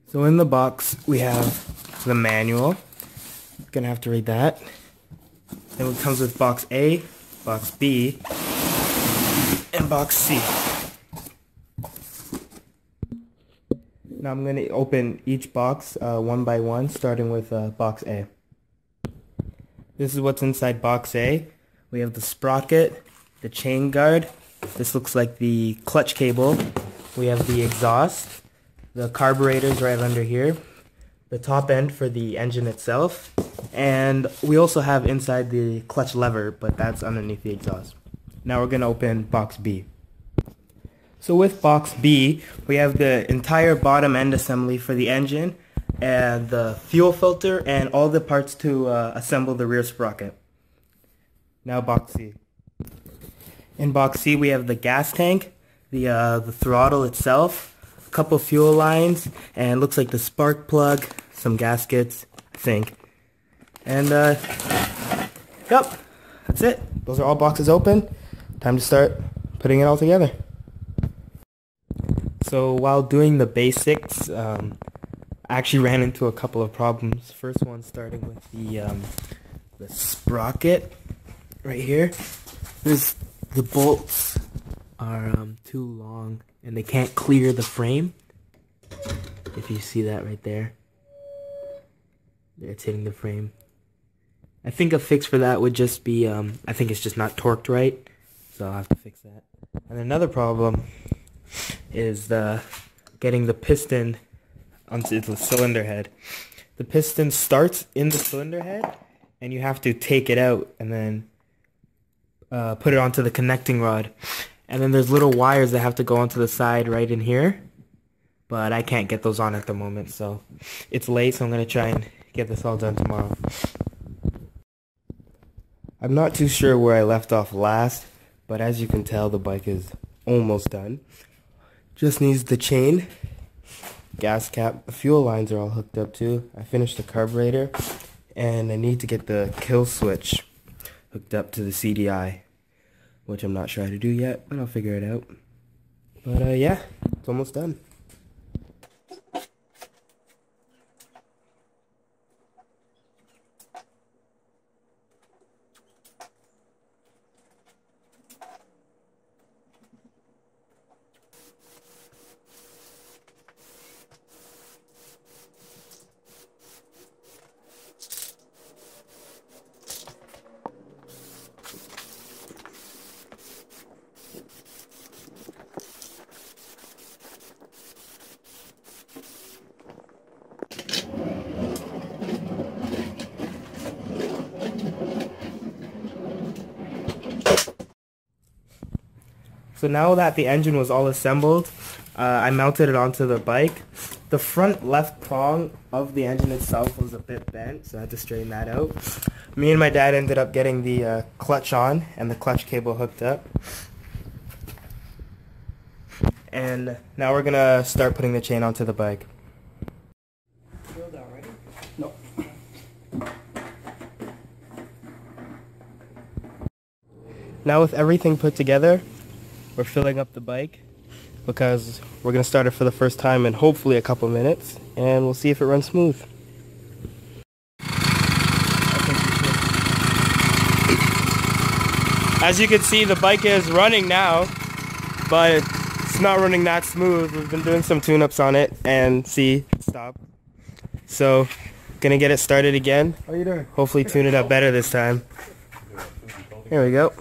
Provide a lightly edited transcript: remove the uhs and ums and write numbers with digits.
So in the box we have the manual. Gonna have to read that. Then it comes with box A, box B, and box C. Now I'm gonna open each box one by one, starting with box A. This is what's inside box A. We have the sprocket, the chain guard. This looks like the clutch cable. We have the exhaust, the carburetors right under here, the top end for the engine itself, and we also have inside the clutch lever, but that's underneath the exhaust. Now we're going to open box B. So with box B, we have the entire bottom end assembly for the engine, and the fuel filter, and all the parts to assemble the rear sprocket. Now box C. In box C we have the gas tank, the throttle itself, a couple fuel lines, and looks like the spark plug, some gaskets, I think. And yep, that's it. Those are all boxes open. Time to start putting it all together. So while doing the basics, I actually ran into a couple of problems. First one starting with the sprocket right here. The bolts are too long and they can't clear the frame. If you see that right there, it's hitting the frame. I think a fix for that would just be, I think it's just not torqued right, so I'll have to fix that. And another problem is getting the piston onto the cylinder head. The piston starts in the cylinder head, and you have to take it out and then put it onto the connecting rod. And then there's little wires that have to go onto the side right in here, but I can't get those on at the moment, so it's late, so I'm going to try and get this all done tomorrow. I'm not too sure where I left off last, but as you can tell, the bike is almost done. Just needs the chain, gas cap, the fuel lines are all hooked up too. I finished the carburetor, and I need to get the kill switch hooked up to the CDI, which I'm not sure how to do yet, but I'll figure it out. But yeah, it's almost done. So now that the engine was all assembled, I mounted it onto the bike. The front left prong of the engine itself was a bit bent, so I had to straighten that out. Me and my dad ended up getting the clutch on and the clutch cable hooked up. And now we're gonna start putting the chain onto the bike. No. Now with everything put together, we're filling up the bike because we're going to start it for the first time in hopefully a couple minutes, and we'll see if it runs smooth. As you can see, the bike is running now, but it's not running that smooth. We've been doing some tune-ups on it, and see, stop. So, gonna get it started again. How are you doing? Hopefully tune it up better this time. Here we go.